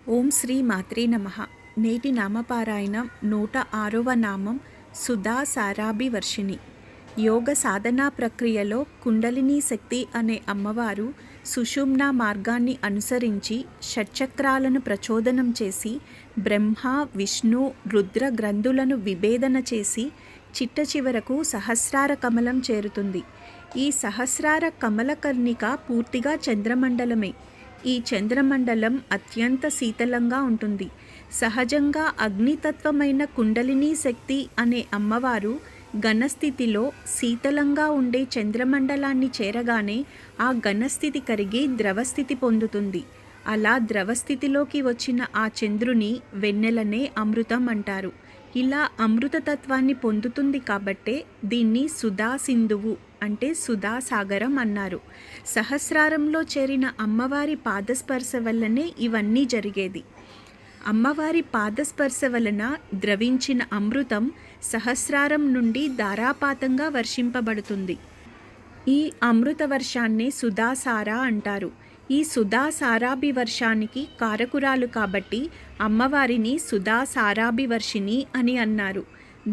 ఓం శ్రీ మాత్రే నమః. నేటి నామపారాయణం 106వ నామం సుధా సారాభివర్షిణి. యోగ సాధనా ప్రక్రియలో కుండలిని శక్తి అనే అమ్మవారు సుషుమ్న మార్గాన్ని అనుసరించి షట్చక్రాలను ప్రచోదనం చేసి బ్రహ్మ విష్ణు రుద్ర గ్రంథులను విభేదన చేసి చిట్ట చివరకు సహస్రార కమలం చేరుతుంది. ఈ సహస్రార కమలకర్ణిక పూర్తిగా చంద్రమండలమే. ఈ చంద్రమండలం అత్యంత శీతలంగా ఉంటుంది. సహజంగా అగ్నితత్వమైన కుండలిని శక్తి అనే అమ్మవారు ఘనస్థితిలో శీతలంగా ఉండే చంద్రమండలాన్ని చేరగానే ఆ ఘనస్థితి కరిగి ద్రవస్థితి పొందుతుంది. అలా ద్రవస్థితిలోకి వచ్చిన ఆ చంద్రుని వెన్నెలనే అమృతం అంటారు. ఇలా అమృతతత్వాన్ని పొందుతుంది కాబట్టే దీన్ని సుధా సింధువు అంటే సుధాసాగరం అన్నారు. సహస్రారంలో చేరిన అమ్మవారి పాదస్పర్శ వల్లనే ఇవన్నీ జరిగేది. అమ్మవారి పాదస్పర్శ వలన ద్రవించిన అమృతం సహస్రారం నుండి ధారాపాతంగా వర్షింపబడుతుంది. ఈ అమృత వర్షాన్నే సుధాసార అంటారు. ఈ సుధాసారాభివర్షానికి కారకురాలు కాబట్టి అమ్మవారిని సుధాసారాభివర్షిణి అని అన్నారు.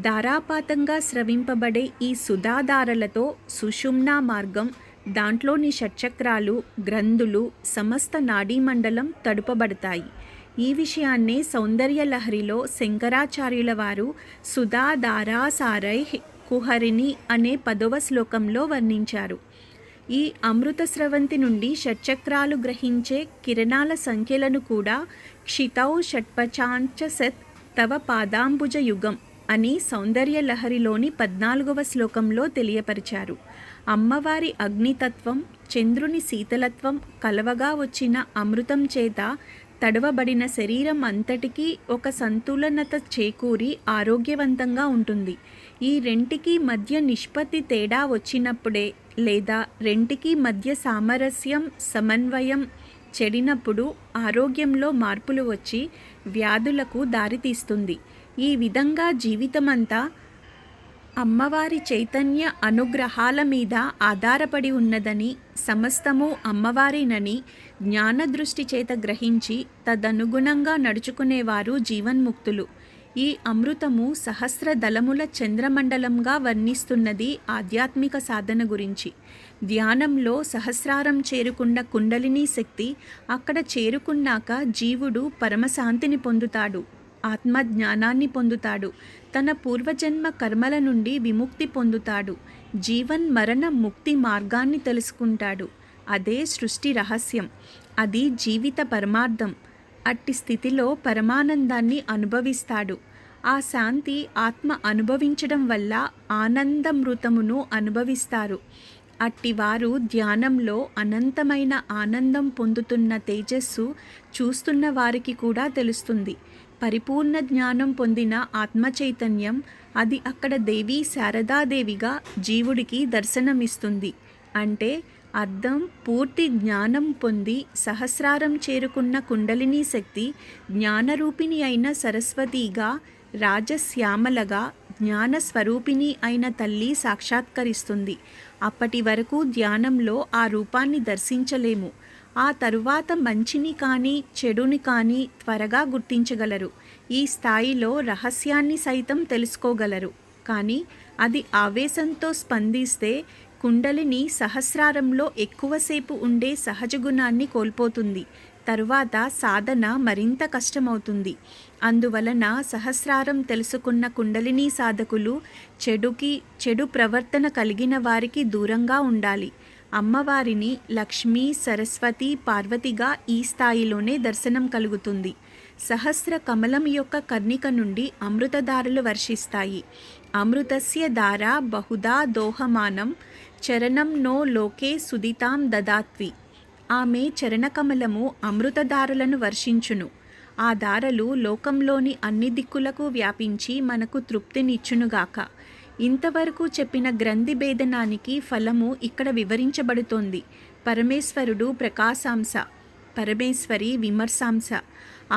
ధారాపాతంగా స్రవింపబడే ఈ సుధాధారలతో సుషుమ్నా మార్గం, దాంట్లోని షట్చక్రాలు, గ్రంథులు, సమస్త నాడీమండలం తడుపబడతాయి. ఈ విషయాన్నే సౌందర్యలహరిలో శంకరాచార్యుల వారు సుధాధారాసారై కుహరిణి అనే 10వ శ్లోకంలో వర్ణించారు. ఈ అమృత స్రవంతి నుండి షట్చక్రాలు గ్రహించే కిరణాల సంఖ్యలను కూడా క్షితౌ షట్పచాంచసత్ తవ పాదాంబుజ యుగం అని సౌందర్యలహరిలోని 14వ శ్లోకంలో తెలియపరిచారు. అమ్మవారి అగ్నితత్వం, చంద్రుని శీతలత్వం కలవగా వచ్చిన అమృతం చేత తడవబడిన శరీరం అంతటికీ ఒక సంతులనత చేకూరి ఆరోగ్యవంతంగా ఉంటుంది. ఈ రెంటికి మధ్య నిష్పత్తి తేడా వచ్చినప్పుడే లేదా రెంటికి మధ్య సామరస్యం సమన్వయం చెడినప్పుడు ఆరోగ్యంలో మార్పులు వచ్చి వ్యాధులకు దారితీస్తుంది. ఈ విధంగా జీవితమంతా అమ్మవారి చైతన్య అనుగ్రహాల మీద ఆధారపడి ఉన్నదని, సమస్తము అమ్మవారినని జ్ఞానదృష్టి చేత గ్రహించి తదనుగుణంగా నడుచుకునేవారు జీవన్ముక్తులు. ఈ అమృతము సహస్ర దళముల చంద్రమండలంగా వర్ణిస్తున్నది ఆధ్యాత్మిక సాధన గురించి. ధ్యానంలో సహస్రారం చేరుకున్న కుండలిని శక్తి అక్కడ చేరుకున్నాక జీవుడు పరమశాంతిని పొందుతాడు, ఆత్మజ్ఞానాన్ని పొందుతాడు, తన పూర్వజన్మ కర్మల నుండి విముక్తి పొందుతాడు, జీవన్ మరణ ముక్తి మార్గాన్ని తెలుసుకుంటాడు. అదే సృష్టి రహస్యం, అది జీవిత పరమార్థం. అట్టి స్థితిలో పరమానందాన్ని అనుభవిస్తాడు. ఆ శాంతి ఆత్మ అనుభవించడం వల్ల ఆనందమృతమును అనుభవిస్తారు. అట్టివారు ధ్యానంలో అనంతమైన ఆనందం పొందుతున్న తేజస్సు చూస్తున్న వారికి కూడా తెలుస్తుంది. పరిపూర్ణ జ్ఞానం పొందిన ఆత్మచైతన్యం అది అక్కడ దేవీ శారదాదేవిగా జీవుడికి దర్శనమిస్తుంది. అంటే అర్థం, పూర్తి జ్ఞానం పొంది సహస్రారం చేరుకున్న కుండలిని శక్తి జ్ఞానరూపిణి అయిన సరస్వతిగా, రాజశ్యామలగా జ్ఞానస్వరూపిణి అయిన తల్లి సాక్షాత్కరిస్తుంది. అప్పటి వరకు ధ్యానంలో ఆ రూపాన్ని దర్శించలేము. ఆ తరువాత మంచిని కానీ చెడుని కానీ త్వరగా గుర్తించగలరు. ఈ స్థాయిలో రహస్యాన్ని సైతం తెలుసుకోగలరు. కానీ అది ఆవేశంతో స్పందిస్తే కుండలిని సహస్రారంలో ఎక్కువసేపు ఉండే సహజ గుణాన్ని కోల్పోతుంది. తరువాత సాధన మరింత కష్టమవుతుంది. అందువలన సహస్రారం తెలుసుకున్న కుండలిని సాధకులు చెడు ప్రవర్తన కలిగిన వారికి దూరంగా ఉండాలి. అమ్మవారిని లక్ష్మీ, సరస్వతి, పార్వతిగా ఈ స్థాయిలోనే దర్శనం కలుగుతుంది. సహస్ర కమలం యొక్క కర్ణిక నుండి అమృతధారలు వర్షిస్తాయి. అమృతస్య ధార బహుదా దోహమానం చరణం నో లోకే సుదితాం దదాత్వి. ఆమె చరణకమలము అమృతధారలను వర్షించును. ఆ ధారలు లోకంలోని అన్ని దిక్కులకు వ్యాపించి మనకు తృప్తినిచ్చునుగాక. ఇంతవరకు చెప్పిన గ్రంథి భేదనానికి ఫలము ఇక్కడ వివరించబడుతోంది. పరమేశ్వరుడు ప్రకాశాంశ, పరమేశ్వరి విమర్శాంశ.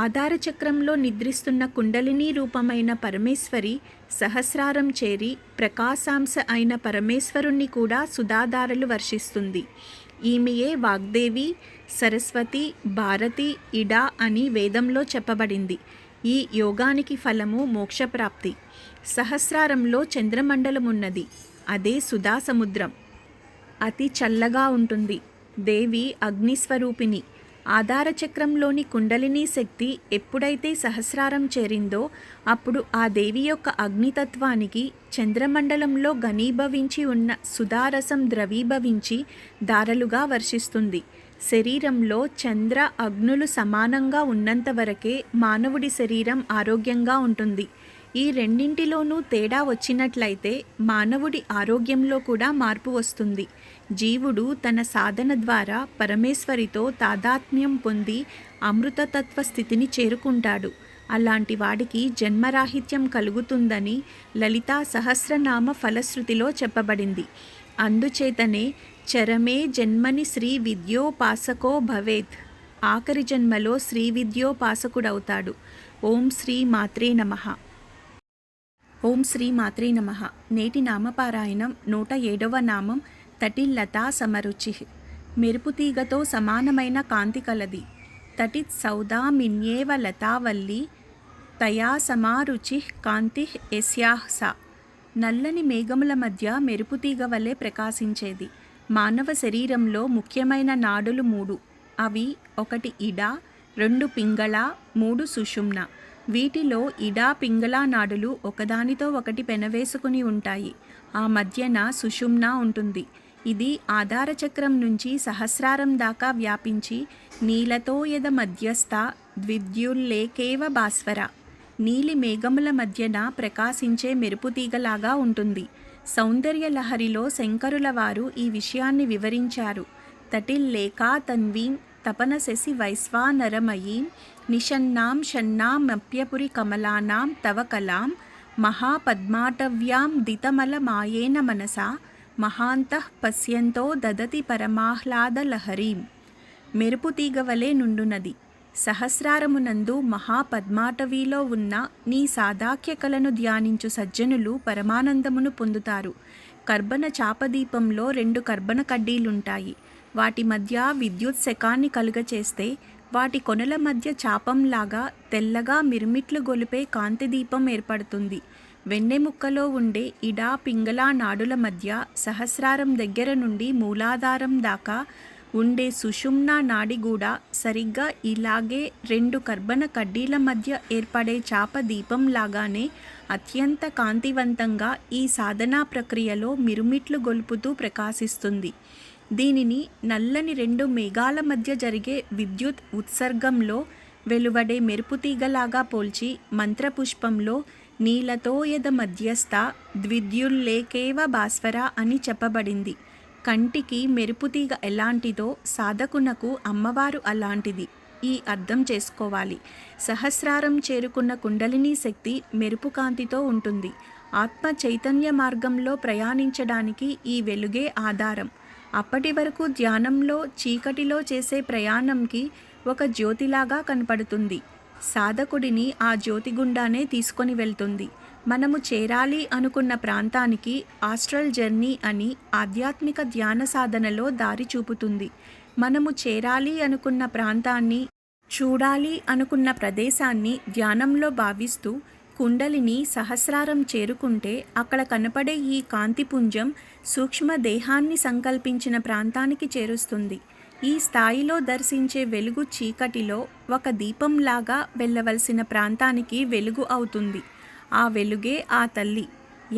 ఆధార చక్రంలో నిద్రిస్తున్న కుండలిని రూపమైన పరమేశ్వరి సహస్రారం చేరి ప్రకాశాంశ అయిన పరమేశ్వరుణ్ణి కూడా సుధాధారలు వర్షిస్తుంది. ఈమెయే వాగ్దేవి, సరస్వతి, భారతి, ఇడా అని వేదంలో చెప్పబడింది. ఈ యోగానికి ఫలము మోక్షప్రాప్తి. సహస్రారంలో చంద్రమండలమున్నది. అదే సుధా సముద్రం. అతి చల్లగా ఉంటుంది. దేవి అగ్నిస్వరూపిణి. ఆధార చక్రంలోని కుండలిని శక్తి ఎప్పుడైతే సహస్రారం చేరిందో అప్పుడు ఆ దేవి యొక్క అగ్నితత్వానికి చంద్రమండలంలో ఘనీభవించి ఉన్న సుధారసం ద్రవీభవించి దారలుగా వర్షిస్తుంది. శరీరంలో చంద్ర అగ్నులు సమానంగా ఉన్నంత వరకే మానవుడి శరీరం ఆరోగ్యంగా ఉంటుంది. ఈ రెండింటిలోనూ తేడా వచ్చినట్లయితే మానవుడి ఆరోగ్యంలో కూడా మార్పు వస్తుంది. జీవుడు తన సాధన ద్వారా పరమేశ్వరితో తాదాత్మ్యం పొంది అమృతతత్వ స్థితిని చేరుకుంటాడు. అలాంటి వాడికి జన్మరాహిత్యం కలుగుతుందని లలితా సహస్రనామ ఫలశ్రుతిలో చెప్పబడింది. అందుచేతనే చరమే జన్మని శ్రీ విద్యోపాసకో భవేత్. ఆఖరి జన్మలో శ్రీ విద్యోపాసకుడవుతాడు. ఓం శ్రీ మాత్రే నమః. ఓం శ్రీ మాత్రే నమః. నేటి నామపారాయణం 107వ నామం తటిల్లతా సమరుచి. మెరుపుతీగతో సమానమైన కాంతి కలది. తటిత్ సౌదామిన్యేవ లతావల్లి తయా సమారుచి కాంతి యస్యాః సా. నల్లని మేఘముల మధ్య మెరుపుతీగ వలె ప్రకాశించేది. మానవ శరీరంలో ముఖ్యమైన నాడులు 3. అవి 1 ఇడ, 2 పింగళ, 3 సుషుమ్న. వీటిలో ఇడా పింగళ నాడులు ఒకదానితో ఒకటి పెనవేసుకుని ఉంటాయి. ఆ మధ్యన సుషుమ్న ఉంటుంది. ఇది ఆధార చక్రం నుంచి సహస్రారం దాకా వ్యాపించి నీలతో యద మధ్యస్థ ద్విద్యుల్లేకేవ భాస్వర. నీలి మేఘముల మధ్యన ప్రకాశించే మెరుపుతీగలాగా ఉంటుంది. సౌందర్యలహరిలో శంకరుల వారు ఈ విషయాన్ని వివరించారు. తటిల్లేకా తన్వీం తపనశశి వైశ్వానరమయీం నిషన్నాం షన్నామప్యపురి కమలానాం తవ కలాం మహాపద్మాటవ్యాం దితమల మాయేన మనసా మహాంతః పశ్యంతో దదతి పరమాహ్లాదలహరీం. మెరుపుతీగ వలె నుండునది. సహస్రారమునందు మహాపద్మాటవీలో ఉన్న నీ సాదాఖ్య కలను ధ్యానించు సజ్జనులు పరమానందమును పొందుతారు. కర్బన చాపదీపంలో 2 కర్బన కడ్డీలుంటాయి. వాటి మధ్య విద్యుత్ శకాన్ని కలుగచేస్తే వాటి కొనల మధ్య చాపంలాగా తెల్లగా మిరుమిట్లు గొలిపే కాంతి దీపం ఏర్పడుతుంది. వెన్నెముక్కలో ఉండే ఇడా పింగళ నాడుల మధ్య సహస్రారం దగ్గర నుండి మూలాధారం దాకా ఉండే సుషుమ్న నాడి కూడా సరిగ్గా ఇలాగే 2 కర్బన కడ్డీల మధ్య ఏర్పడే చాప దీపం లాగానే అత్యంత కాంతివంతంగా ఈ సాధనా ప్రక్రియలో మిరుమిట్లు గొలుపుతూ ప్రకాశిస్తుంది. దీనిని నల్లని 2 మేఘాల మధ్య జరిగే విద్యుత్ ఉత్సర్గంలో వెలువడే మెరుపుతీగలాగా పోల్చి మంత్రపుష్పంలో నీలతో యద మధ్యస్థ ద్విద్యుల్లేకేవ భాస్వర అని చెప్పబడింది. కంటికి మెరుపుతీగ ఎలాంటిదో సాధకునకు అమ్మవారు అలాంటిది. ఈ అర్థం చేసుకోవాలి. సహస్రారం చేరుకున్న కుండలిని శక్తి మెరుపు కాంతితో ఉంటుంది. ఆత్మ చైతన్య మార్గంలో ప్రయాణించడానికి ఈ వెలుగే ఆధారం. అప్పటి వరకు ధ్యానంలో చీకటిలో చేసే ప్రయాణంకి ఒక జ్యోతిలాగా కనపడుతుంది. సాధకుడిని ఆ జ్యోతి గుండానే తీసుకొని వెళ్తుంది. మనము చేరాలి అనుకున్న ప్రాంతానికి ఆస్ట్రల్ జర్నీ అని ఆధ్యాత్మిక ధ్యాన సాధనలో దారి చూపుతుంది. మనము చేరాలి అనుకున్న ప్రాంతాన్ని, చూడాలి అనుకున్న ప్రదేశాన్ని ధ్యానంలో భావిస్తూ కుండలిని సహస్రారం చేరుకుంటే అక్కడ కనపడే ఈ కాంతిపుంజం సూక్ష్మ దేహాన్ని సంకల్పించిన ప్రాంతానికి చేరుస్తుంది. ఈ స్థాయిలో దర్శించే వెలుగు చీకటిలో ఒక దీపంలాగా వెళ్ళవలసిన ప్రాంతానికి వెలుగు అవుతుంది. ఆ వెలుగే ఆ తల్లి.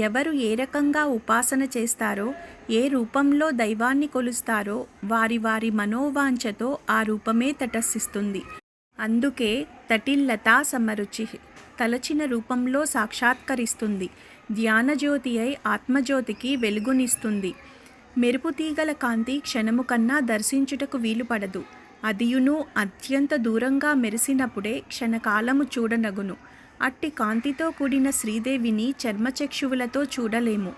ఎవరు ఏ రకంగా ఉపాసన చేస్తారో, ఏ రూపంలో దైవాన్ని కొలుస్తారో వారి వారి మనోవాంఛతో ఆ రూపమే తటస్థిస్తుంది. అందుకే తటిల్లతా సమరుచి, తలచిన రూపంలో సాక్షాత్కరిస్తుంది. ధ్యానజ్యోతి అయి ఆత్మజ్యోతికి వెలుగునిస్తుంది. మెరుపుతీగల కాంతి క్షణము కన్నా దర్శించుటకు వీలుపడదు. అదియును అత్యంత దూరంగా మెరిసినప్పుడే క్షణకాలము చూడనగును. అట్టి కాంతితో కూడిన శ్రీదేవిని చర్మచక్షువులతో చూడలేము.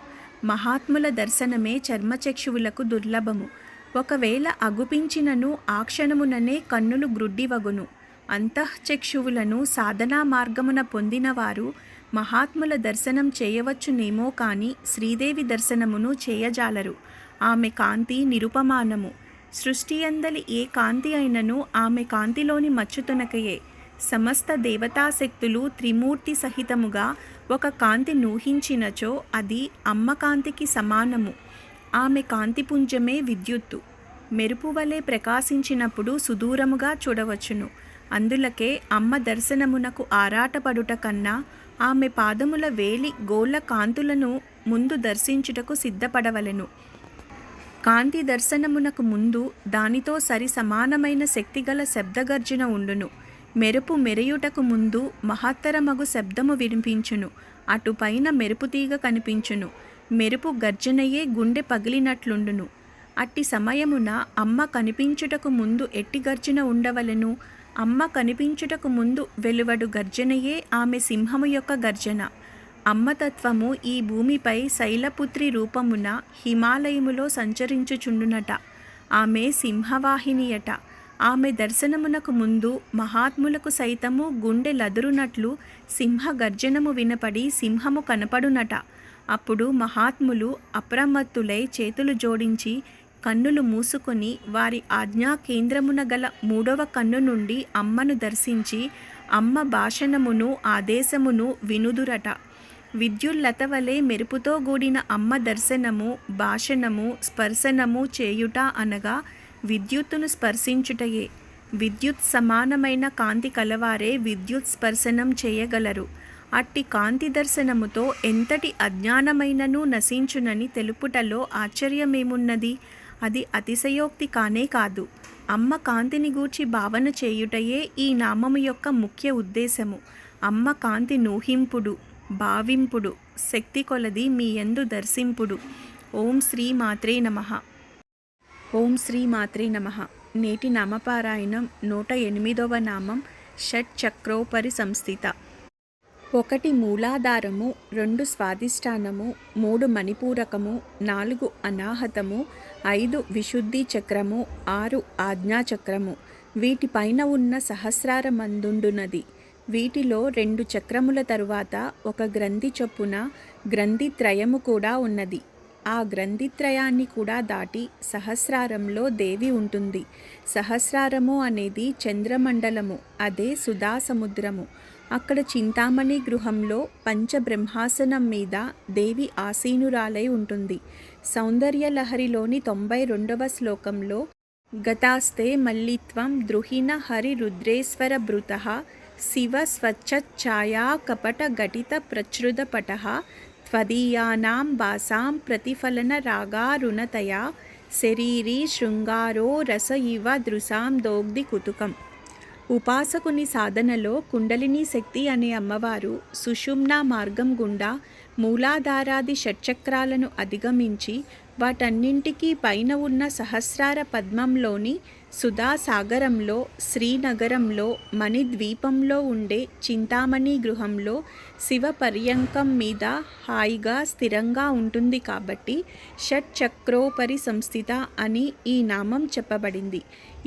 మహాత్ముల దర్శనమే చర్మచక్షువులకు దుర్లభము. ఒకవేళ అగుపించినను ఆ క్షణముననే కన్నులు గ్రుడ్డివగును. అంతఃచక్షువులను సాధనా మార్గమున పొందినవారు మహాత్ముల దర్శనం చేయవచ్చునేమో కానీ శ్రీదేవి దర్శనమును చేయజాలరు. ఆమె కాంతి నిరుపమానము. సృష్టి అందలి ఏ కాంతి అయినను ఆమె కాంతిలోని మచ్చుతునకయే. సమస్త దేవతాశక్తులు త్రిమూర్తి సహితముగా ఒక కాంతి నూహించినచో అది అమ్మ కాంతికి సమానము. ఆమె కాంతిపుంజమే విద్యుత్తు. మెరుపు వలె ప్రకాశించినప్పుడు సుదూరముగా చూడవచ్చును. అందులకే అమ్మ దర్శనమునకు ఆరాటపడుట కన్నా ఆమె పాదముల వేలి గోళ్ళ కాంతులను ముందు దర్శించుటకు సిద్ధపడవలెను. కాంతి దర్శనమునకు ముందు దానితో సరి సమానమైన శక్తిగల శబ్దగర్జన ఉండును. మెరుపు మెరయుటకు ముందు మహత్తరమగు శబ్దము వినిపించును. అటుపైన మెరుపుతీగ కనిపించును. మెరుపు గర్జనయే గుండె పగిలినట్లుండును. అట్టి సమయమున అమ్మ కనిపించుటకు ముందు ఎట్టి గర్జన ఉండవలెను? అమ్మ కనిపించుటకు ముందు వెలువడు గర్జనయే ఆమె సింహము యొక్క గర్జన. అమ్మతత్వము ఈ భూమిపై శైలపుత్రి రూపమున హిమాలయములో సంచరించుచుండునట. ఆమె సింహవాహినియట. ఆమె దర్శనమునకు ముందు మహాత్ములకు సైతము గుండె లదురునట్లు సింహ గర్జనము వినపడి సింహము కనపడునట. అప్పుడు మహాత్ములు అప్రమత్తులై చేతులు జోడించి కన్నులు మూసుకొని వారి ఆజ్ఞా కేంద్రమున గల 3వ కన్ను నుండి అమ్మను దర్శించి అమ్మ భాషణమును ఆదేశమును వినుదురట. విద్యుల్లత వలె మెరుపుతో కూడిన అమ్మ దర్శనము, భాషణము, స్పర్శనము చేయుట అనగా విద్యుత్తును స్పర్శించుటయే. విద్యుత్ సమానమైన కాంతి కలవారే విద్యుత్ స్పర్శనం చేయగలరు. అట్టి కాంతి దర్శనముతో ఎంతటి అజ్ఞానమైనను నశించునని తెలుపుటలో ఆశ్చర్యమేమున్నది? అది అతిశయోక్తి కానే కాదు. అమ్మ కాంతిని గూర్చి భావన చేయుటయే ఈ నామము యొక్క ముఖ్య ఉద్దేశము. అమ్మ కాంతి నూహింపుడు, భావింపుడు, శక్తి కొలది మీ యందు దర్శింపుడు. ఓం శ్రీ మాత్రే నమః. ఓం శ్రీ మాత్రే నమః. నేటి నామపారాయణం 108వ నామం షట్చక్రోపరి సంస్థిత. 1 మూలాధారము, 2 స్వాధిష్టానము, 3 మణిపూరకము, 4 అనాహతము, 5 విశుద్ధి చక్రము, 6 ఆజ్ఞాచక్రము. వీటిపైన ఉన్న సహస్రారమందుండునది. వీటిలో 2 చక్రముల తరువాత ఒక గ్రంథి చొప్పున గ్రంథిత్రయము కూడా ఉన్నది. ఆ గ్రంథిత్రయాన్ని కూడా దాటి సహస్రారంలో దేవి ఉంటుంది. సహస్రారము అనేది చంద్రమండలము. అదే సుధా సముద్రము. అక్కడ చింతామణి గృహంలో పంచబ్రహ్మాసనం మీద దేవి ఆసీనురాలై ఉంటుంది. సౌందర్యలహరిలోని 92వ శ్లోకంలో గతాస్తే మల్లిత్వం ద్రుహిణ హరి రుద్రేశ్వర భృతః శివ స్వచ్ఛఛాయా కపట ఘటిత ప్రచ్ఛృద పటః త్వదీయానాం వాసాం ప్రతిఫలన రాగారుణతయా శరీరీ శృంగారో రస ఇవ దృశాం దోగ్ధి కుతుకం. ఉపాసకుని సాధనలో కుండలిని శక్తి అనే అమ్మవారు సుషుమ్నా మార్గం గుండా మూలాధారాది షట్చక్రాలను అధిగమించి వాటన్నింటికీ పైన ఉన్న సహస్రార పద్మంలోని సుధాసాగరంలో, శ్రీనగరంలో, మణిద్వీపంలో ఉండే చింతామణి గృహంలో శివ పర్యంకం మీద హాయిగా స్థిరంగా ఉంటుంది కాబట్టి షట్చక్రోపరి సంస్థిత అని ఈ నామం చెప్పబడింది.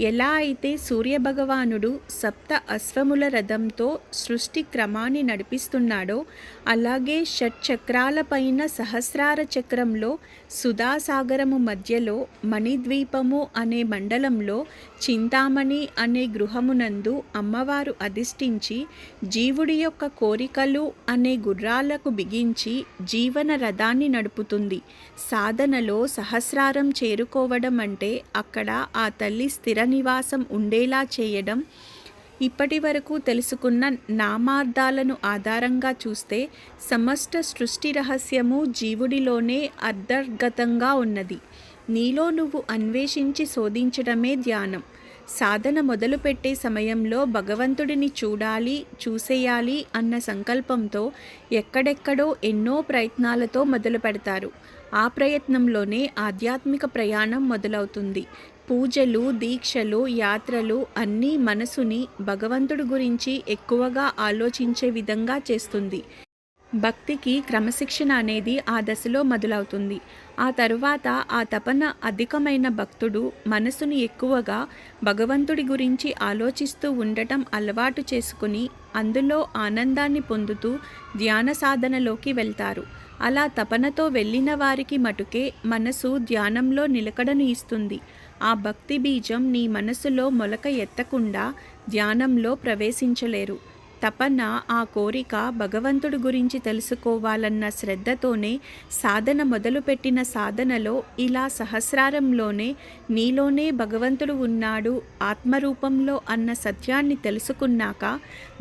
ఎలా అయితే సూర్యభగవానుడు 7 అశ్వముల రథంతో సృష్టి క్రమాన్ని నడిపిస్తున్నాడో అలాగే షట్చక్రాలపైన సహస్రార చక్రంలో సుధాసాగరము మధ్యలో మణిద్వీపము అనే మండలంలో చింతామణి అనే గృహమునందు అమ్మవారు అధిష్ఠించి జీవుడి యొక్క కోరికలు అనే గుర్రాలకు బిగించి జీవన రథాన్ని నడుపుతుంది. సాధనలో సహస్రారం చేరుకోవడం అంటే అక్కడ ఆ తల్లి స్థిర నివాసం ఉండేలా చేయడం. ఇప్పటి వరకు తెలుసుకున్న నామార్థాలను ఆధారంగా చూస్తే సమస్త సృష్టి రహస్యము జీవుడిలోనే అంతర్గతంగా ఉన్నది. నీలో నువ్వు అన్వేషించి శోధించడమే ధ్యానం. సాధన మొదలుపెట్టే సమయంలో భగవంతుడిని చూడాలి, చూసేయాలి అన్న సంకల్పంతో ఎక్కడెక్కడో ఎన్నో ప్రయత్నాలతో మొదలు పెడతారు. ఆ ప్రయత్నంలోనే ఆధ్యాత్మిక ప్రయాణం మొదలవుతుంది. పూజలు, దీక్షలు, యాత్రలు అన్నీ మనసుని భగవంతుడి గురించి ఎక్కువగా ఆలోచించే విధంగా చేస్తుంది. భక్తికి క్రమశిక్షణ అనేది ఆ దశలో మొదలవుతుంది. ఆ తరువాత ఆ తపన అధికమైన భక్తుడు మనసుని ఎక్కువగా భగవంతుడి గురించి ఆలోచిస్తూ ఉండటం అలవాటు చేసుకుని అందులో ఆనందాన్ని పొందుతూ ధ్యాన సాధనలోకి వెళ్తారు. అలా తపనతో వెళ్ళిన వారికి మటుకే మనసు ధ్యానంలో నిలకడను ఇస్తుంది. ఆ భక్తి బీజం నీ మనసులో మొలక ఎత్తకుండా ధ్యానంలో ప్రవేశించలేరు. తపన, ఆ కోరిక భగవంతుడి గురించి తెలుసుకోవాలన్న శ్రద్ధతోనే సాధన మొదలుపెట్టిన సాధనలో ఇలా సహస్రారంలోనే నీలోనే భగవంతుడు ఉన్నాడు ఆత్మరూపంలో అన్న సత్యాన్ని తెలుసుకున్నాక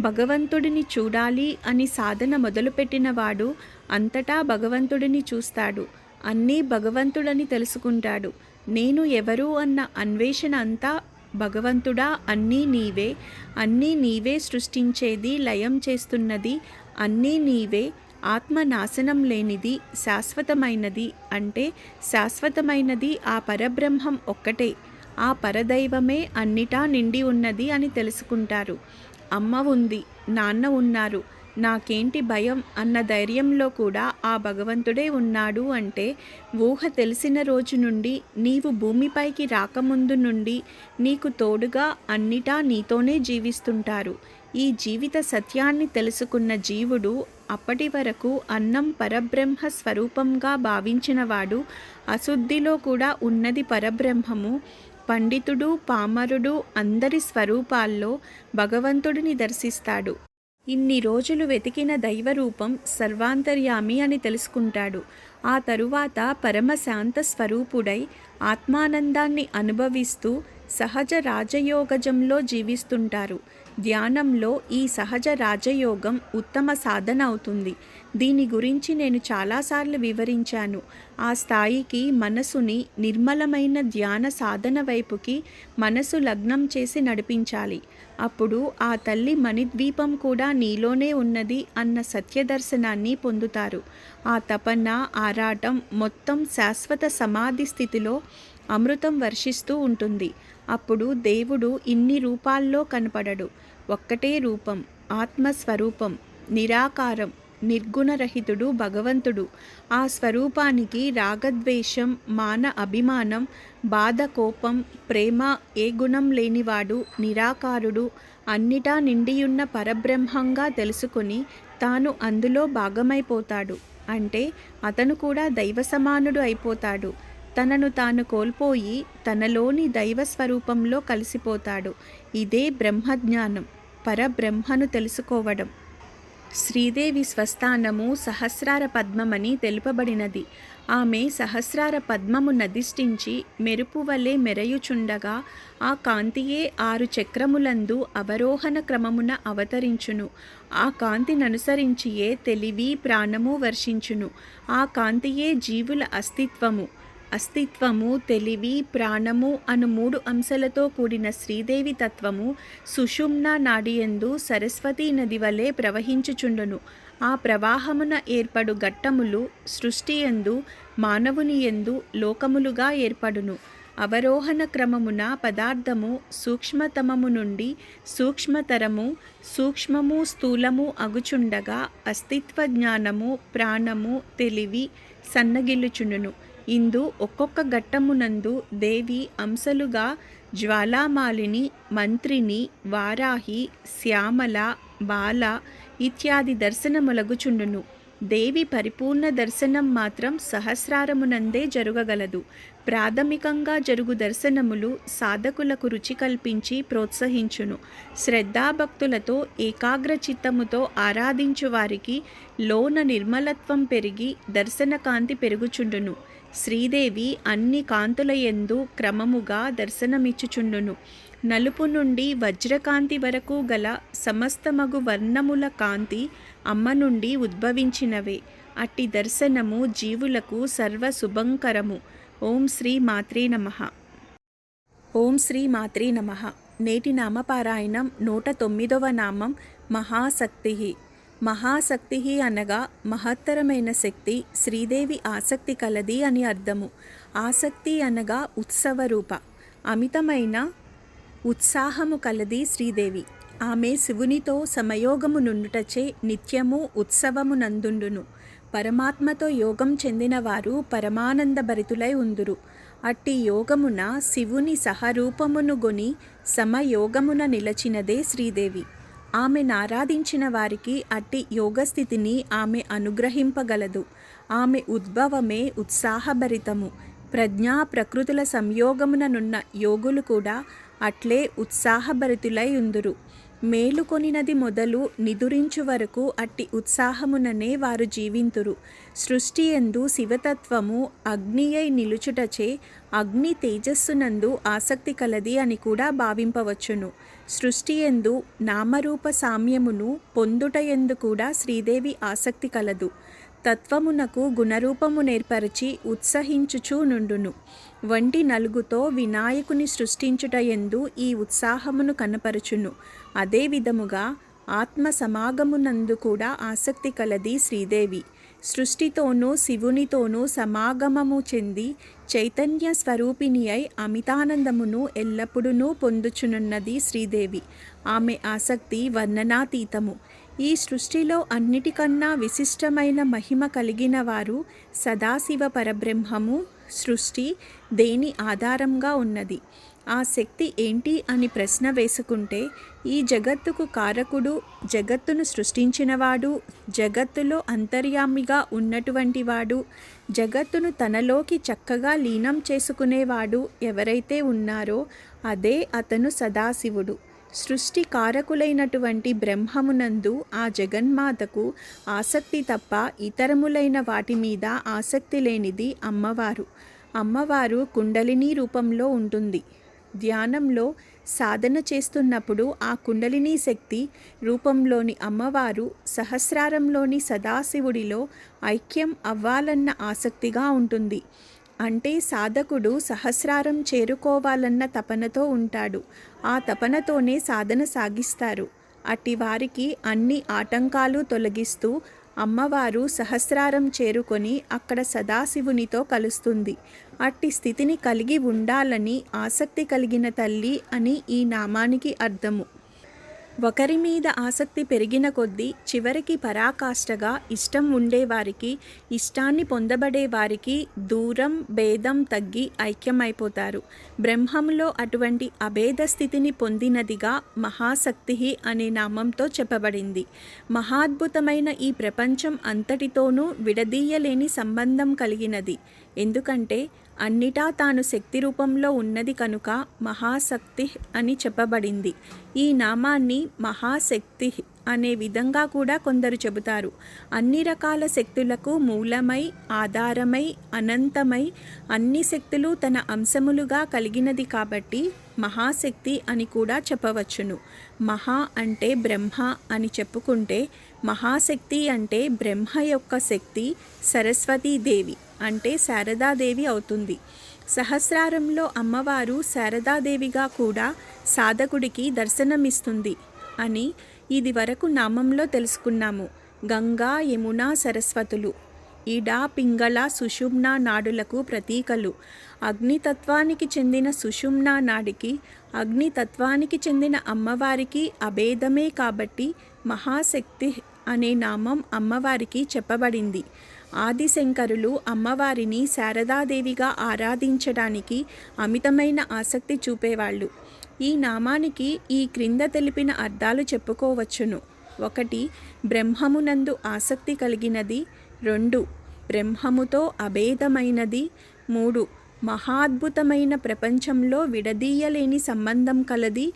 భగవంతుడిని చూడాలి అని సాధన మొదలుపెట్టిన వాడు అంతటా భగవంతుడిని చూస్తాడు. అన్నీ భగవంతుడని తెలుసుకుంటాడు. నేను ఎవరు అన్న అన్వేషణ అంతా భగవంతుడా అన్నీ నీవే, అన్నీ నీవే సృష్టించేది, లయం చేస్తున్నది అన్నీ నీవే, ఆత్మ నాశనం లేనిది, శాశ్వతమైనది. అంటే శాశ్వతమైనది ఆ పరబ్రహ్మం ఒక్కటే, ఆ పరదైవమే అన్నిటా నిండి ఉన్నది అని తెలుసుకుంటారు. అమ్మ ఉంది, నాన్న ఉన్నారు, నాకేంటి భయం అన్న ధైర్యంలో కూడా ఆ భగవంతుడే ఉన్నాడు. అంటే ఊహ తెలిసిన రోజు నుండి, నీవు భూమిపైకి రాకముందు నుండి నీకు తోడుగా అన్నిటా నీతోనే జీవిస్తుంటారు. ఈ జీవిత సత్యాన్ని తెలుసుకున్న జీవుడు అప్పటి వరకు అన్నం పరబ్రహ్మ స్వరూపంగా భావించినవాడు అశుద్ధిలో కూడా ఉన్నది పరబ్రహ్మము. పండితుడు పామరుడు అందరి స్వరూపాల్లో భగవంతుడిని దర్శిస్తాడు. ఇన్ని రోజులు వెతికిన దైవరూపం సర్వాంతర్యామి అని తెలుసుకుంటాడు. ఆ తరువాత పరమశాంత స్వరూపుడై ఆత్మానందాన్ని అనుభవిస్తూ సహజ రాజయోగజంలో జీవిస్తుంటారు. ధ్యానంలో ఈ సహజ రాజయోగం ఉత్తమ సాధన అవుతుంది. దీని గురించి నేను చాలాసార్లు వివరించాను. ఆ స్థాయికి మనసుని నిర్మలమైన ధ్యాన సాధన వైపుకి మనసు లగ్నం చేసి నడిపించాలి. అప్పుడు ఆ తల్లి మణిద్వీపం కూడా నీలోనే ఉన్నది అన్న సత్యదర్శనాన్ని పొందుతారు. ఆ తపన, ఆరాటం మొత్తం శాశ్వత సమాధి స్థితిలో అమృతం వర్షిస్తూ ఉంటుంది. అప్పుడు దేవుడు ఇన్ని రూపాల్లో కనపడడు. ఒక్కటే రూపం, ఆత్మస్వరూపం, నిరాకారం, నిర్గుణరహితుడు భగవంతుడు. ఆ స్వరూపానికి రాగద్వేషం, మాన అభిమానం, బాధ, కోపం, ప్రేమ ఏ గుణం లేనివాడు, నిరాకారుడు, అన్నిటా నిండియున్న పరబ్రహ్మంగా తెలుసుకొని తాను అందులో భాగమైపోతాడు. అంటే అతను కూడా దైవ సమానుడు అయిపోతాడు. తనను తాను కోల్పోయి తనలోని దైవస్వరూపంలో కలిసిపోతాడు. ఇదే బ్రహ్మజ్ఞానం, పరబ్రహ్మను తెలుసుకోవడం. శ్రీదేవి స్వస్థానము సహస్రార పద్మమని తెలుపబడినది. ఆమె సహస్రార పద్మము నధిష్ఠించి మెరుపు వలె మెరయుచుండగా ఆ కాంతియే 6 చక్రములందు అవరోహణ క్రమమున అవతరించును. ఆ కాంతిననుసరించియే తెలివి, ప్రాణము వర్షించును. ఆ కాంతియే జీవుల అస్తిత్వము, తెలివి, ప్రాణము అను 3 అంశాలతో కూడిన శ్రీదేవి తత్వము సుషుమ్న నాడియందు సరస్వతీ నది వలె ప్రవహించుచుండును. ఆ ప్రవాహమున ఏర్పడు ఘట్టములు సృష్టియందు, మానవునియందు లోకములుగా ఏర్పడును. అవరోహణ క్రమమున పదార్థము సూక్ష్మతమము నుండి సూక్ష్మతరము, సూక్ష్మము స్థూలము అగుచుండగా అస్తిత్వ జ్ఞానము, ప్రాణము, తెలివి సన్నగిల్లుచుండును. ఇందు ఒక్కొక్క ఘట్టమునందు దేవి అంశలుగా జ్వాలామాలిని, మంత్రిని, వారాహి, శ్యామల, బాల ఇత్యాది దర్శనములగుచుండును. దేవి పరిపూర్ణ దర్శనం మాత్రం సహస్రారమునందే జరుగగలదు. ప్రాథమికంగా జరుగు దర్శనములు సాధకులకు రుచి కల్పించి ప్రోత్సహించును. శ్రద్ధాభక్తులతో ఏకాగ్ర చిత్తముతో ఆరాధించు వారికి లోన నిర్మలత్వం పెరిగి దర్శన కాంతి పెరుగుచుండును. శ్రీదేవి అన్ని కాంతులయందు క్రమముగా దర్శనమిచ్చుచుండును. నలుపు నుండి వజ్రకాంతి వరకు గల సమస్తమగు వర్ణముల కాంతి అమ్మ నుండి ఉద్భవించినవే. అట్టి దర్శనము జీవులకు సర్వ శుభంకరము. ఓం శ్రీ మాత్రే నమః. ఓం శ్రీ మాత్రే నమః. నేటి నామపారాయణం 109వ నామం మహాశక్తి. మహాశక్తి అనగా మహత్తరమైన శక్తి. శ్రీదేవి ఆసక్తి కలది అని అర్థము. ఆసక్తి అనగా ఉత్సవరూప, అమితమైన ఉత్సాహము కలది శ్రీదేవి. ఆమె శివునితో సమయోగము నుండుటచే నిత్యము ఉత్సవము నందుండును. పరమాత్మతో యోగం చెందిన వారు పరమానందభరితులై ఉందురు. అట్టి యోగమున శివుని సహరూపమును గొని సమయోగమున నిలచినదే శ్రీదేవి. ఆమెను ఆరాధించిన వారికి అట్టి యోగస్థితిని ఆమె అనుగ్రహింపగలదు. ఆమె ఉద్భవమే ఉత్సాహభరితము. ప్రజ్ఞా ప్రకృతుల సంయోగముననున్న యోగులు కూడా అట్లే ఉత్సాహభరితులై ఉందురు. మేలుకొనినది మొదలు నిదురించు వరకు అట్టి ఉత్సాహముననే వారు జీవింతురు. సృష్టి యందు శివతత్వము అగ్నియై నిలుచుటచే అగ్ని తేజస్సునందు ఆసక్తి కలది అని కూడా భావింపవచ్చును. సృష్టి యందు నామరూప సామ్యమును పొందుటయందు కూడా శ్రీదేవి ఆసక్తి కలదు. తత్వమునకు గుణరూపము నేర్పరచి ఉత్సహించుచూ నుండును. వంటి నలుగుతో వినాయకుని సృష్టించుటయందు ఈ ఉత్సాహమును కనపరచును. అదే విధముగా ఆత్మ సమాగమునందు కూడా ఆసక్తి కలది శ్రీదేవి. సృష్టితోనూ శివునితోనూ సమాగమము చెంది చైతన్య స్వరూపిణి అయి అమితానందమును ఎల్లప్పుడూ పొందుచునున్నది శ్రీదేవి. ఆమె ఆసక్తి వర్ణనాతీతము. ఈ సృష్టిలో అన్నిటికన్నా విశిష్టమైన మహిమ కలిగిన వారు సదాశివ పరబ్రహ్మము. సృష్టి దేని ఆధారంగా ఉన్నది? ఆ శక్తి ఏంటి అని ప్రశ్న వేసుకుంటే, ఈ జగత్తుకు కారకుడు, జగత్తును సృష్టించినవాడు, జగత్తులో అంతర్యామిగా ఉన్నటువంటి వాడు, జగత్తును తనలోకి చక్కగా లీనం చేసుకునేవాడు ఎవరైతే ఉన్నారో అదే అతను సదాశివుడు. సృష్టి కారకులైనటువంటి బ్రహ్మమునందు ఆ జగన్మాతకు ఆసక్తి తప్ప ఇతరములైన వాటి మీద ఆసక్తి లేనిది అమ్మవారు. అమ్మవారు కుండలిని రూపంలో ఉంటుంది. ధ్యానంలో సాధన చేస్తున్నప్పుడు ఆ కుండలిని శక్తి రూపంలోని అమ్మవారు సహస్రారంలోని సదాశివుడిలో ఐక్యం అవ్వాలన్న ఆసక్తిగా ఉంటుంది. అంటే సాధకుడు సహస్రారం చేరుకోవాలన్న తపనతో ఉంటాడు. ఆ తపనతోనే సాధన సాగిస్తారు. అట్టి వారికి అన్ని ఆటంకాలు తొలగిస్తూ అమ్మవారు సహస్రారం చేరుకొని అక్కడ సదాశివునితో కలుస్తుంది. అట్టి స్థితిని కలిగి ఉండాలని ఆసక్తి కలిగిన తల్లి అని ఈ నామానికి అర్థము. ఒకరి మీద ఆసక్తి పెరిగిన కొద్దీ చివరికి పరాకాష్ఠగా ఇష్టం ఉండేవారికి, ఇష్టాన్ని పొందబడేవారికి దూరం భేదం తగ్గి ఐక్యమైపోతారు. బ్రహ్మంలో అటువంటి అభేద స్థితిని పొందినదిగా మహాశక్తి అనే నామంతో చెప్పబడింది. మహాద్భుతమైన ఈ ప్రపంచం అంతటితోనూ విడదీయలేని సంబంధం కలిగినది. ఎందుకంటే అన్నిటా తాను శక్తి రూపంలో ఉన్నది కనుక మహాశక్తి అని చెప్పబడింది. ఈ నామాన్ని మహాశక్తి అనే విధంగా కూడా కొందరు చెబుతారు. అన్ని రకాల శక్తులకు మూలమై, ఆధారమై, అనంతమై, అన్ని శక్తులు తన అంశములుగా కలిగినది కాబట్టి మహాశక్తి అని కూడా చెప్పవచ్చును. మహా అంటే బ్రహ్మ అని చెప్పుకుంటే, మహాశక్తి అంటే బ్రహ్మ యొక్క శక్తి సరస్వతీదేవి అంటే శారదాదేవి అవుతుంది. సహస్రారంలో అమ్మవారు శారదాదేవిగా కూడా సాధకుడికి దర్శనమిస్తుంది అని ఇది వరకు నామంలో తెలుసుకున్నాము. గంగా, యమున, సరస్వతులు ఇడా, పింగళ, సుషుమ్న నాడులకు ప్రతీకలు. అగ్నితత్వానికి చెందిన సుషుమ్న నాడికి, అగ్నితత్వానికి చెందిన అమ్మవారికి అభేదమే కాబట్టి మహాశక్తి అనే నామం అమ్మవారికి చెప్పబడింది. ఆదిశంకరులు అమ్మవారిని శారదాదేవిగా ఆరాధించడానికి అమితమైన ఆసక్తి చూపేవాళ్ళు. ఈ నామానికి ఈ క్రింద తెలిపిన అర్థాలు చెప్పుకోవచ్చును. 1. బ్రహ్మమునందు ఆసక్తి కలిగినది. 2. బ్రహ్మముతో అభేదమైనది. 3. మహాద్భుతమైన ప్రపంచంలో విడదీయలేని సంబంధం కలది.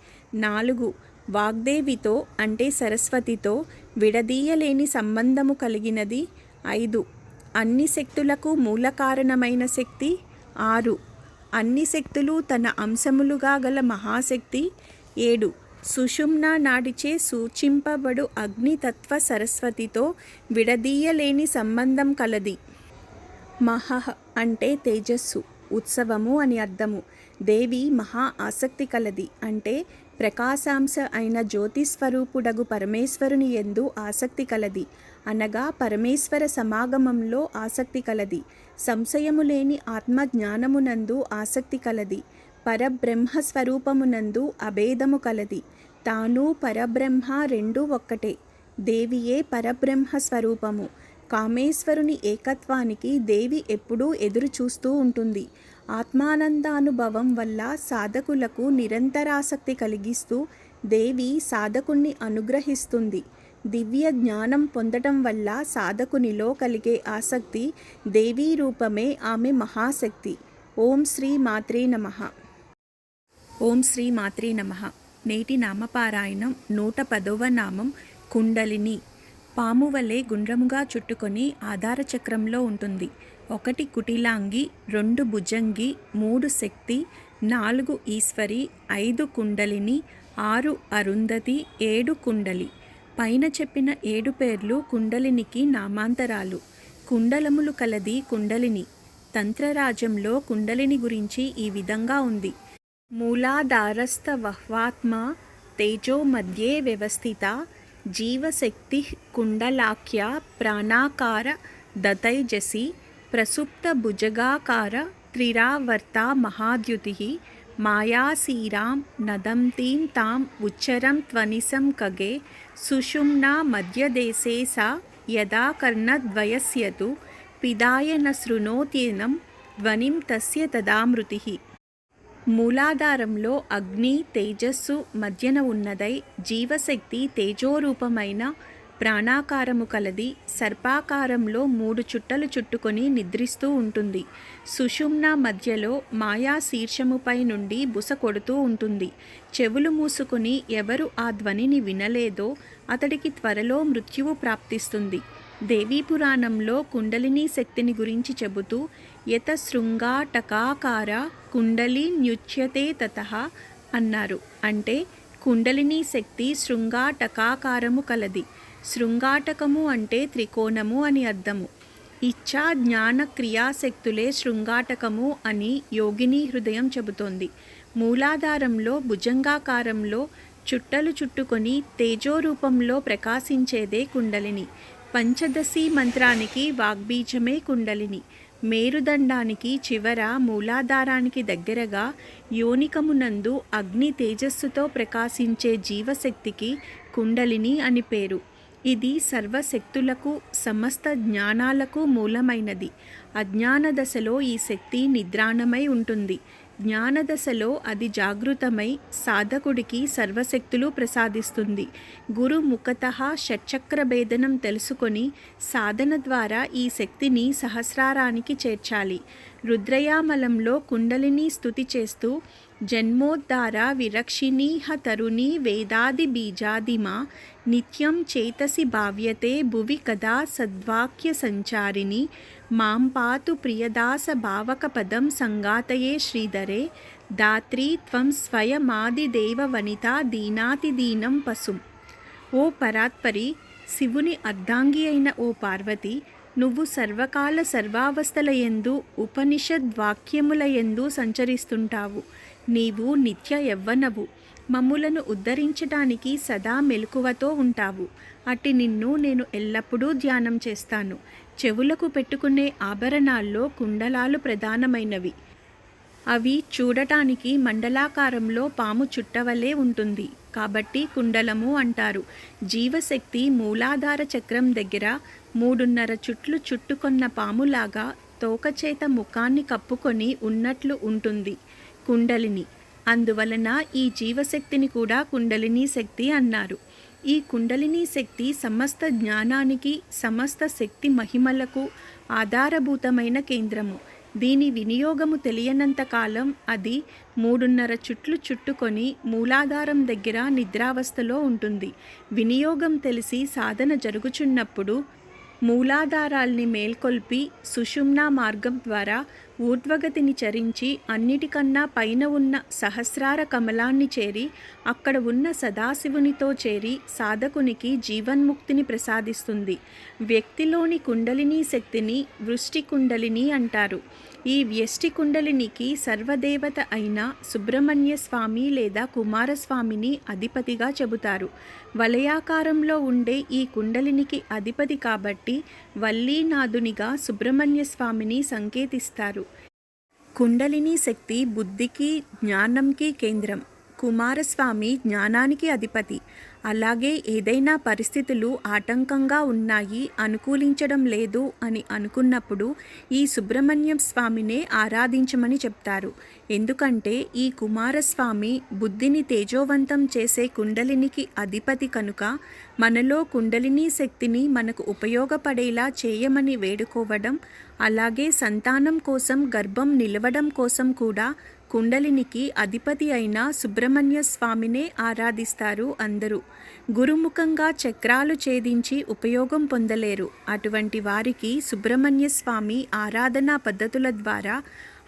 4. వాగ్దేవితో అంటే సరస్వతితో విడదీయలేని సంబంధము కలిగినది. 5. అన్ని శక్తులకు మూల కారణమైన శక్తి. 6. అన్ని శక్తులు తన అంశములుగా గల మహాశక్తి. 7. సుషుమ్న నాడిచే సూచింపబడు అగ్నితత్వ సరస్వతితో విడదీయలేని సంబంధం కలది. మహః అంటే తేజస్సు, ఉత్సవము అని అర్థము. దేవి మహా ఆసక్తి కలది అంటే ప్రకాశాంశ అయిన జ్యోతిస్వరూపుడగు పరమేశ్వరుని యందు ఆసక్తి కలది అనగా పరమేశ్వర సమాగమంలో ఆసక్తి కలది. సంశయము లేని ఆత్మజ్ఞానమునందు ఆసక్తి కలది. పరబ్రహ్మ స్వరూపమునందు అభేదము కలది. తాను పరబ్రహ్మ రెండూ ఒక్కటే. దేవియే పరబ్రహ్మ స్వరూపము. కామేశ్వరుని ఏకత్వానికి దేవి ఎప్పుడూ ఎదురు చూస్తూ ఉంటుంది. ఆత్మానందానుభవం వల్ల సాధకులకు నిరంతరాసక్తి కలిగిస్తూ దేవి సాధకుణ్ణి అనుగ్రహిస్తుంది. దివ్య జ్ఞానం పొందటం వల్ల సాధకునిలో కలిగే ఆసక్తి దేవీ రూపమే ఆమె మహాశక్తి. ఓం శ్రీ మాత్రే నమః. ఓం శ్రీ మాత్రే నమః. నేటి నామపారాయణం 110వ నామం కుండలిని. పాము వలె గుండ్రముగా చుట్టుకొని ఆధార చక్రంలో ఉంటుంది. 1 కుటిలాంగి, 2 భుజంగి, 3 శక్తి, 4 ఈశ్వరి, 5 కుండలిని, 6 అరుంధతి, 7 కుండలి. పైన చెప్పిన 7 పేర్లు కుండలినికి నామాంతరాలు. కుండలములు కలది కుండలిని. తంత్రరాజంలో కుండలిని గురించి ఈ విధంగా ఉంది. మూలాధారస్థ వహ్వాత్మ తేజో మధ్యే వ్యవస్థిత జీవశక్తి కుండలాఖ్య ప్రాణాకార దతైజసి ప్రసుప్త భుజగాకార త్రిరావర్త మహాద్యుతి మాయాసీరాం నదంతీం తాం ఉచ్చరం త్వనిసం కగే సుషుమ్నా మధ్యదేశే సా యదా కర్ణద్వయస్యతు పిదాయ న శృణోత్యేనం ధ్వనిం తస్య తదామృతి. మూలాధారంలో అగ్ని తేజస్సు మధ్యన ఉన్నదై జీవశక్తి తేజోరూపమైన ప్రాణాకారము కలది. సర్పాకారంలో 3 చుట్టలు చుట్టుకొని నిద్రిస్తూ ఉంటుంది. సుషుమ్న మధ్యలో మాయా శీర్షముపై నుండి బుస కొడుతూ ఉంటుంది. చెవులు మూసుకుని ఎవరు ఆ ధ్వనిని వినలేదో అతడికి త్వరలో మృత్యువు ప్రాప్తిస్తుంది. దేవీ పురాణంలో కుండలిని శక్తిని గురించి చెబుతూ యత శృంగాటకాకార కుండలి న్యుచ్యతే తతః అన్నారు. అంటే కుండలిని శక్తి శృంగాటకాకారము కలది. శృంగాటకము అంటే త్రికోణము అని అర్థము. ఇచ్ఛా జ్ఞాన క్రియాశక్తులే శృంగాటకము అని యోగిని హృదయం చెబుతోంది. మూలాధారంలో భుజంగాకారంలో చుట్టలు చుట్టుకొని తేజోరూపంలో ప్రకాశించేదే కుండలిని. పంచదశి మంత్రానికి వాగ్బీజమే కుండలిని. మేరుదండానికి చివర మూలాధారానికి దగ్గరగా యోనికమునందు అగ్ని తేజస్సుతో ప్రకాశించే జీవశక్తికి కుండలిని అని పేరు. ఇది సర్వశక్తులకు సమస్త జ్ఞానాలకు మూలమైనది. అజ్ఞాన దశలో ఈ శక్తి నిద్రాణమై ఉంటుంది. జ్ఞానదశలో అది జాగృతమై సాధకుడికి సర్వశక్తులు ప్రసాదిస్తుంది. గురు ముఖతః షట్చక్ర భేదనం తెలుసుకొని సాధన ద్వారా ఈ శక్తిని సహస్రారానికి చేర్చాలి. రుద్రయామలంలో కుండలిని స్తుతి చేస్తూ జన్మోద్ధార విరక్షిణీహ తరుణీ వేదాది బీజాదిమా నిత్యం చేతసి భావ్యతే భువి కదా సద్వాక్య సంచారిణి మాం పాతు ప్రియదాస భావక పదం సంగాతయే శ్రీధరే దాత్రీ త్వం స్వయమాదిదేవ వనితా దీనాతిదీనం పశుం. ఓ పరాత్పరి, శివుని అర్ధాంగి అయిన ఓ పార్వతి, నువ్వు సర్వకాల సర్వావస్థల యందు ఉపనిషద్వాక్యముల యందు సంచరిస్తుంటావు. నీవు నిత్య యవ్వనవు. మమ్ములను ఉద్ధరించటానికి సదా మెలకువతో ఉంటావు. అట్టి నిన్ను నేను ఎల్లప్పుడూ ధ్యానం చేస్తాను. చెవులకు పెట్టుకునే ఆభరణాల్లో కుండలాలు ప్రధానమైనవి. అవి చూడటానికి మండలాకారంలో పాము చుట్టవలే ఉంటుంది కాబట్టి కుండలము అంటారు. జీవశక్తి మూలాధార చక్రం దగ్గర 3.5 చుట్లు చుట్టుకొన్న పాములాగా తోకచేత ముఖాన్ని కప్పుకొని ఉన్నట్లు ఉంటుంది కుండలిని. అందువలన ఈ జీవశక్తిని కూడా కుండలిని శక్తి అన్నారు. ఈ కుండలిని శక్తి సమస్త జ్ఞానానికి సమస్త శక్తి మహిమలకు ఆధారభూతమైన కేంద్రము. దీని వినియోగము తెలియనంత కాలం అది 3.5 చుట్లు చుట్టుకొని మూలాధారం దగ్గర నిద్రావస్థలో ఉంటుంది. వినియోగం తెలిసి సాధన జరుగుచున్నప్పుడు మూలాధారాల్ని మేల్కొల్పి సుషుమ్నా మార్గం ద్వారా ఊర్ధ్వగతిని చరించి అన్నిటికన్నా పైన ఉన్న సహస్రార కమలాన్ని చేరి అక్కడ ఉన్న సదాశివునితో చేరి సాధకునికి జీవన్ముక్తిని ప్రసాదిస్తుంది. వ్యక్తిలోని కుండలిని శక్తిని వృష్టి కుండలిని అంటారు. ఈ వ్యష్టి కుండలినికి సర్వదేవత అయిన సుబ్రహ్మణ్య స్వామి లేదా కుమారస్వామిని అధిపతిగా చెబుతారు. వలయాకారంలో ఉండే ఈ కుండలినికి అధిపతి కాబట్టి వల్లీనాథునిగా సుబ్రహ్మణ్య స్వామిని సంకేతిస్తారు. కుండలిని శక్తి బుద్ధికి జ్ఞానంకి కేంద్రం. కుమారస్వామి జ్ఞానానికి అధిపతి. అలాగే ఏదైనా పరిస్థితులు ఆటంకంగా ఉన్నాయి, అనుకూలించడం లేదు అని అనుకున్నప్పుడు ఈ సుబ్రహ్మణ్యం స్వామినే ఆరాధించమని చెప్తారు. ఎందుకంటే ఈ కుమారస్వామి బుద్ధిని తేజోవంతం చేసే కుండలినికి అధిపతి కనుక మనలో కుండలిని శక్తిని మనకు ఉపయోగపడేలా చేయమని వేడుకోవడం, అలాగే సంతానం కోసం గర్భం నిలవడం కోసం కూడా కుండలినికి అధిపతి అయిన సుబ్రహ్మణ్య స్వామినే ఆరాధిస్తారు అందరూ. గురుముఖంగా చక్రాలు ఛేదించి ఉపయోగం పొందలేరు. అటువంటి వారికి సుబ్రహ్మణ్య స్వామి ఆరాధనా పద్ధతుల ద్వారా,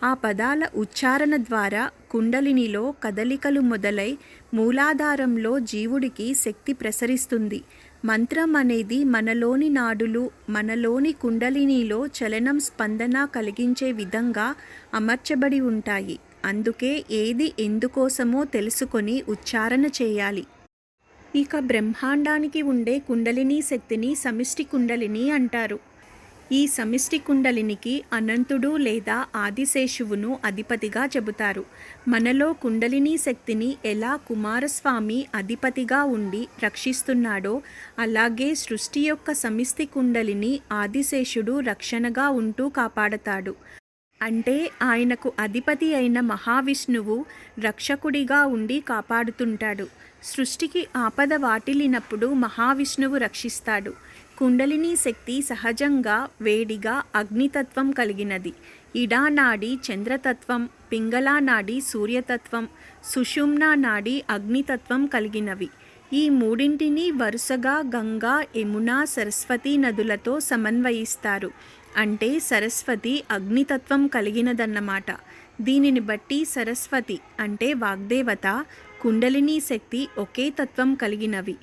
ఆ పదాల ఉచ్చారణ ద్వారా కుండలినిలో కదలికలు మొదలై మూలాధారంలో జీవుడికి శక్తి ప్రసరిస్తుంది. మంత్రం అనేది మనలోని నాడులు, మనలోని కుండలినిలో చలనం స్పందన కలిగించే విధంగా అమర్చబడి ఉంటాయి. అందుకే ఏది ఎందుకోసమో తెలుసుకొని ఉచ్చారణ చేయాలి. ఇక బ్రహ్మాండానికి ఉండే కుండలిని శక్తిని సమిష్టి కుండలిని అంటారు. ఈ సమిష్టి కుండలినికి అనంతుడు లేదా ఆదిశేషువును అధిపతిగా చెబుతారు. మనలో కుండలిని శక్తిని ఎలా కుమారస్వామి అధిపతిగా ఉండి రక్షిస్తున్నాడో, అలాగే సృష్టి యొక్క సమిష్టి కుండలిని ఆదిశేషుడు రక్షణగా ఉంటూ కాపాడతాడు. అంటే ఆయనకు అధిపతి అయిన మహావిష్ణువు రక్షకుడిగా ఉండి కాపాడుతుంటాడు. సృష్టికి ఆపద వాటిల్లినప్పుడు మహావిష్ణువు రక్షిస్తాడు. కుండలిని శక్తి సహజంగా వేడిగా అగ్నితత్వం కలిగినది. ఇడా నాడి చంద్రతత్వం, పింగళా నాడి సూర్యతత్వం, సుషుమ్నా నాడి అగ్నితత్వం కలిగినవి. ఈ మూడింటిని వరుసగా గంగా, యమున, సరస్వతి నదులతో సమన్వయిస్తారు. అంటే సరస్వతి అగ్నితత్వం కలిగినదన్నమాట. దీనిని బట్టి సరస్వతి అంటే వాగ్దేవత, కుండలిని శక్తి ఒకే తత్వం కలిగినవి.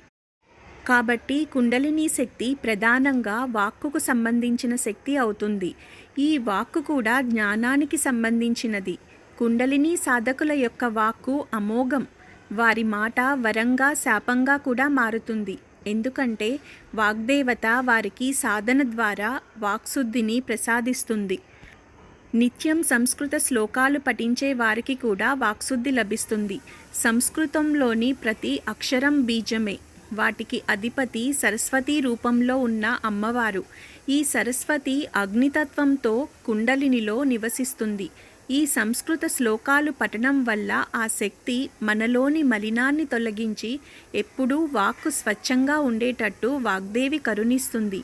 కాబట్టి కుండలిని శక్తి ప్రధానంగా వాక్కుకు సంబంధించిన శక్తి అవుతుంది. ఈ వాక్కు కూడా జ్ఞానానికి సంబంధించినది. కుండలిని సాధకుల యొక్క వాక్కు అమోఘం. వారి మాట వరంగా శాపంగా కూడా మారుతుంది. ఎందుకంటే వాగ్దేవత వారికి సాధన ద్వారా వాక్శుద్ధిని ప్రసాదిస్తుంది. నిత్యం సంస్కృత శ్లోకాలు పఠించే వారికి కూడా వాక్శుద్ధి లభిస్తుంది. సంస్కృతంలోని ప్రతి అక్షరం బీజమే. వాటికి అధిపతి సరస్వతి రూపంలో ఉన్న అమ్మవారు. ఈ సరస్వతి అగ్నితత్వంతో కుండలినిలో నివసిస్తుంది. ఈ సంస్కృత శ్లోకాలు పఠనం వల్ల ఆ శక్తి మనలోని మలినాన్ని తొలగించి ఎప్పుడూ వాక్కు స్వచ్ఛంగా ఉండేటట్టు వాగ్దేవి కరుణిస్తుంది.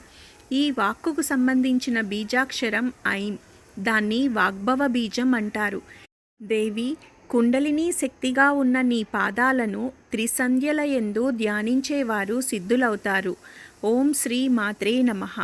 ఈ వాక్కుకు సంబంధించిన బీజాక్షరం ఐం. దాన్ని వాగ్భవ బీజం అంటారు. దేవి, కుండలిని శక్తిగా ఉన్న నీ పాదాలను త్రిసంధ్యల యందు ధ్యానించేవారు సిద్ధులవుతారు. ఓం శ్రీ మాత్రే నమః.